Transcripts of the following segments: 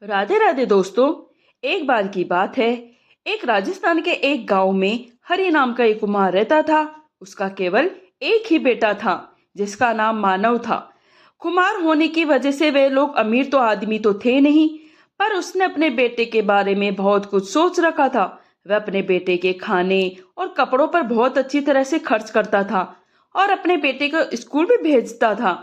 राधे राधे दोस्तों। एक बार की बात है, एक राजस्थान के एक गांव में हरि नाम का एक कुम्हार रहता था। उसका केवल एक ही बेटा था जिसका नाम मानव था। कुम्हार होने की वजह से वे लोग अमीर तो आदमी तो थे नहीं, पर उसने अपने बेटे के बारे में बहुत कुछ सोच रखा था। वह अपने बेटे के खाने और कपड़ों पर बहुत अच्छी तरह से खर्च करता था और अपने बेटे को स्कूल भी भेजता था।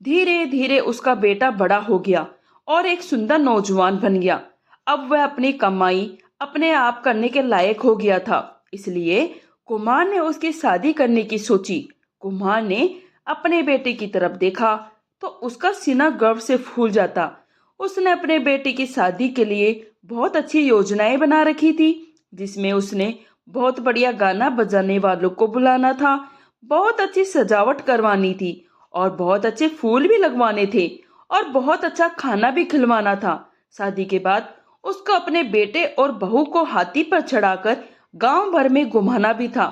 धीरे धीरे उसका बेटा बड़ा हो गया और एक सुंदर नौजवान बन गया। अब वह अपनी कमाई अपने आप करने के लायक हो गया था। इसलिए कुमार ने उसकी शादी करने की सोची। कुमार ने अपने बेटे की तरफ देखा तो उसका सीना गर्व से फूल जाता। उसने अपने बेटे की शादी के लिए बहुत अच्छी योजनाएं बना रखी थी, जिसमें उसने बहुत बढ़िया गाना बजाने वालों को बुलाना था, बहुत अच्छी सजावट करवानी थी और बहुत अच्छे फूल भी लगवाने थे और बहुत अच्छा खाना भी खिलवाना था। शादी के बाद उसको अपने बेटे और बहू को हाथी पर चढ़ाकर गांव भर में घुमाना भी था।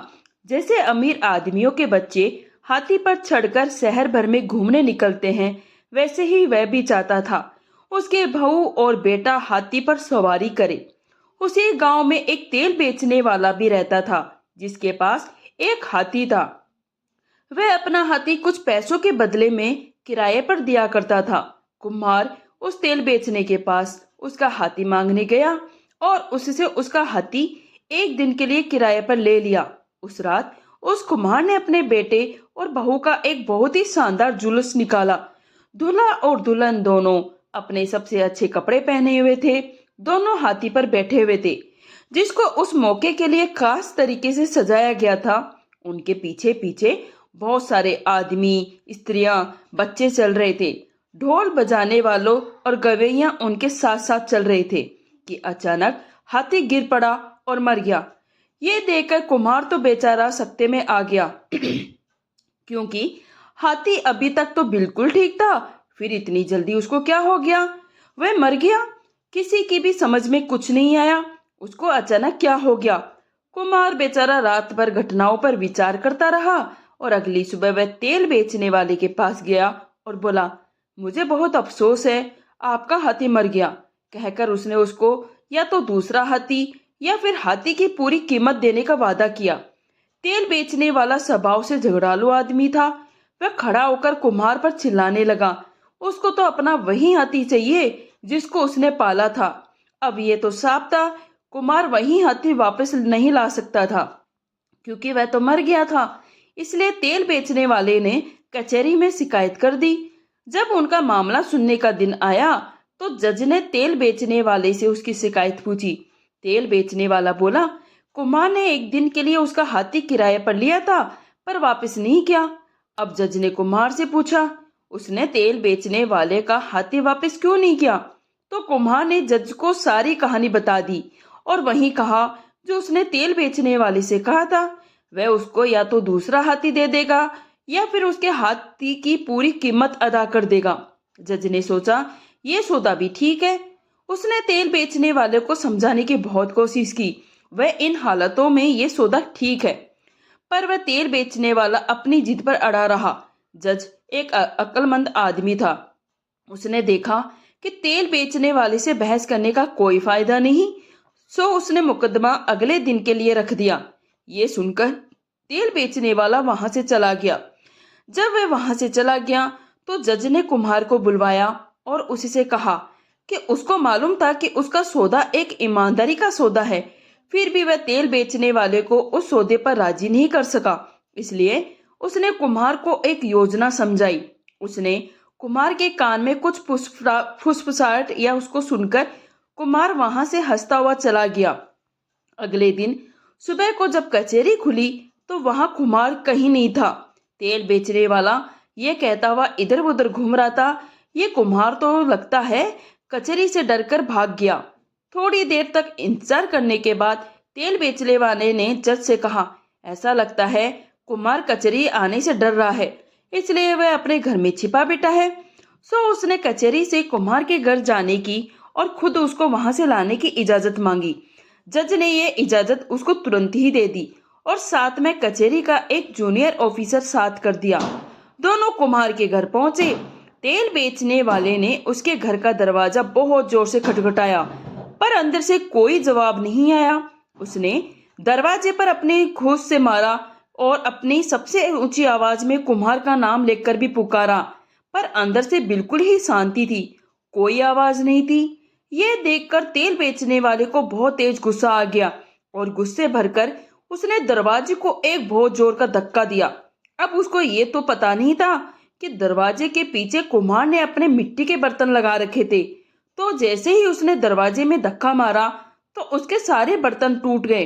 जैसे अमीर आदमियों के बच्चे हाथी पर चढ़कर शहर भर में घूमने निकलते हैं, वैसे ही वह भी चाहता था उसके बहू और बेटा हाथी पर सवारी करे। उसी गांव में एक तेल बेचने वाला भी रहता था जिसके पास एक हाथी था। वह अपना हाथी कुछ पैसों के बदले में किराए पर दिया करता था। कुम्हार उस तेल बेचने के पास उसका हाथी मांगने गया और उससे उसका हाथी एक दिन के लिए किराए पर ले लिया। उस रात उस कुम्हार ने अपने बेटे और बहू का एक बहुत ही शानदार जुलूस निकाला। दूल्हा और दुल्हन दोनों अपने सबसे अच्छे कपड़े पहने हुए थे। दोनों हाथी पर बैठे हुए थे, जिसको उस मौके के लिए खास तरीके से सजाया गया था। उनके पीछे पीछे बहुत सारे आदमी, स्त्रियां, बच्चे चल रहे थे। ढोल बजाने वालों और गवैया उनके साथ साथ चल रहे थे कि अचानक हाथी गिर पड़ा और मर गया। ये देखकर कुम्हार तो बेचारा सकते में आ गया क्योंकि हाथी अभी तक तो बिल्कुल ठीक था, फिर इतनी जल्दी उसको क्या हो गया? वह मर गया। किसी की भी समझ में कुछ नहीं आया उसको अचानक क्या हो गया। कुमार बेचारा रात भर घटनाओं पर विचार करता रहा और अगली सुबह वह तेल बेचने वाले के पास गया और बोला, मुझे बहुत अफसोस है, आपका हाथी मर गया। कहकर उसने उसको या तो दूसरा हाथी या फिर हाथी की पूरी कीमत देने का वादा किया। तेल बेचने वाला स्वभाव से झगड़ालू आदमी था। वह खड़ा होकर कुम्हार पर चिल्लाने लगा। उसको तो अपना वही हाथी चाहिए जिसको उसने पाला था। अब ये तो साफ था, कुमार वही हाथी वापस नहीं ला सकता था क्योंकि वह तो मर गया था। इसलिए तेल बेचने वाले ने कचहरी में शिकायत कर दी। जब उनका मामला सुनने का दिन आया तो जज ने तेल बेचने वाले से उसकी शिकायत पूछी। तेल बेचने वाला बोला, कुमार ने एक दिन के लिए उसका हाथी किराए पर लिया था पर वापस नहीं किया। अब जज ने कुम्हार से पूछा, उसने तेल बेचने वाले का हाथी वापस क्यों नहीं किया? तो कुम्हार ने जज को सारी कहानी बता दी और वही कहा जो उसने तेल बेचने वाले से कहा था। वह उसको या तो दूसरा हाथी दे देगा या फिर उसके हाथी की पूरी कीमत अदा कर देगा। जज ने सोचा ये सौदा भी ठीक है। उसने तेल बेचने वाले को समझाने की बहुत कोशिश की, वह इन हालतों में ये सौदा ठीक है, पर वह तेल बेचने वाला अपनी जिद पर अड़ा रहा। जज एक अक्लमंद आदमी था। उसने देखा कि तेल बेचने वाले से बहस करने का कोई फायदा नहीं, सो उसने मुकदमा अगले दिन के लिए रख दिया। ये सुनकर तेल बेचने वाला वहां से चला गया। जब वह वहां से चला गया तो जज ने कुम्हार को बुलवाया और उसी से कहा कि उसको मालूम था कि उसका सौदा एक ईमानदारी का सौदा है, फिर भी वह तेल बेचने वाले को उस सौदे पर राजी नहीं कर सका। इसलिए उसने कुम्हार को एक योजना समझाई। उसने कुम्हार के कान में कुछ फुसफुसाहट या उसको सुनकर कुम्हार वहां से हंसता हुआ चला गया। अगले दिन सुबह को जब कचहरी खुली तो वहां कुम्हार कहीं नहीं था। तेल बेचने वाला ये कहता हुआ इधर उधर घूम रहा था। ये कुम्हार तो लगता है कचहरी से डरकर भाग गया। थोड़ी देर तक इंतजार करने के बाद तेल बेचने वाले ने जज से कहा, ऐसा लगता है कुम्हार कचहरी आने से डर रहा है, इसलिए वह अपने घर में छिपा बैठा है। सो उसने कचहरी से कुम्हार के घर जाने की और खुद उसको वहां से लाने की इजाजत मांगी। जज ने ये इजाजत उसको तुरंत ही दे दी और साथ में कचहरी का एक जूनियर ऑफिसर साथ कर दिया। दोनों कुम्हार के घर पहुंचे। तेल बेचने वाले ने उसके घर का दरवाजा बहुत जोर से खटखटाया, पर अंदर से कोई जवाब नहीं आया। उसने दरवाजे पर अपने घूंस से मारा और अपनी सबसे ऊंची आवाज में कुम्हार का नाम लेकर भी पुकारा, पर अंदर से बिल्कुल ही शांति थी, कोई आवाज नहीं थी। यह देखकर तेल बेचने वाले को बहुत तेज गुस्सा आ गया और गुस्से भरकर उसने दरवाजे को एक बहुत जोर का धक्का दिया। अब उसको ये तो पता नहीं था कि दरवाजे के पीछे कुम्हार ने अपने मिट्टी के बर्तन लगा रखे थे। तो जैसे ही उसने दरवाजे में धक्का मारा तो उसके सारे बर्तन टूट गए।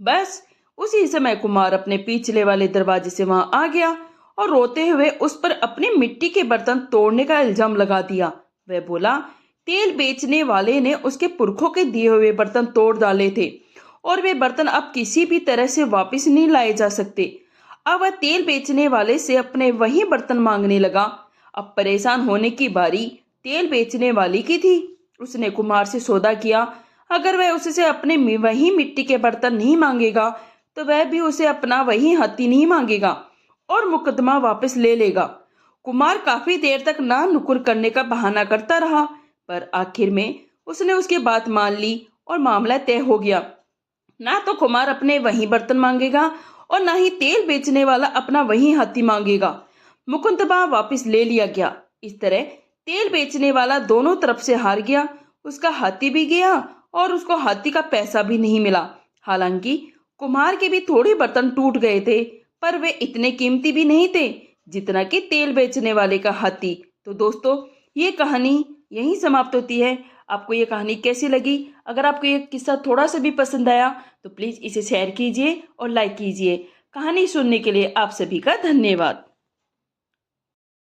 बस उसी समय कुमार अपने पिछले वाले दरवाजे से वहां आ गया और रोते हुए उस पर अपने मिट्टी के बर्तन तोड़ने का इल्जाम लगा दिया। वह बोला, तेल बेचने वाले ने उसके पुरखों के दिए हुए बर्तन तोड़ डाले थे और वे बर्तन अब किसी भी तरह से वापस नहीं लाए जा सकते। अब वह तेल बेचने वाले से अपने वही बर्तन मांगने लगा। अब परेशान होने की बारी तेल बेचने वाली की थी। उसने कुमार से सौदा किया, अगर वह उससे अपने वही मिट्टी के बर्तन नहीं मांगेगा तो वह भी उसे अपना वही हाथी नहीं मांगेगा और मुकदमा वापस ले लेगा। कुमार काफी देर तक ना नुकुर करने का बहाना करता रहा, पर आखिर में उसने उसकी बात मान ली और मामला तय हो गया। ना तो कुमार अपने वही बर्तन मांगेगा और ना ही तेल बेचने वाला अपना वही हाथी मांगेगा। मुकदमा वापस ले लिया गया। इस तरह तेल बेचने वाला दोनों तरफ से हार गया, उसका हाथी भी गया और उसको हाथी का पैसा भी नहीं मिला। हालांकि कुम्हार के भी थोड़े बर्तन टूट गए थे, पर वे इतने कीमती भी नहीं थे जितना कि तेल बेचने वाले का हाथी। तो दोस्तों, ये कहानी यहीं समाप्त होती है। आपको ये कहानी कैसी लगी? अगर आपको ये किस्सा थोड़ा सा भी पसंद आया तो प्लीज़ इसे शेयर कीजिए और लाइक कीजिए। कहानी सुनने के लिए आप सभी का धन्यवाद।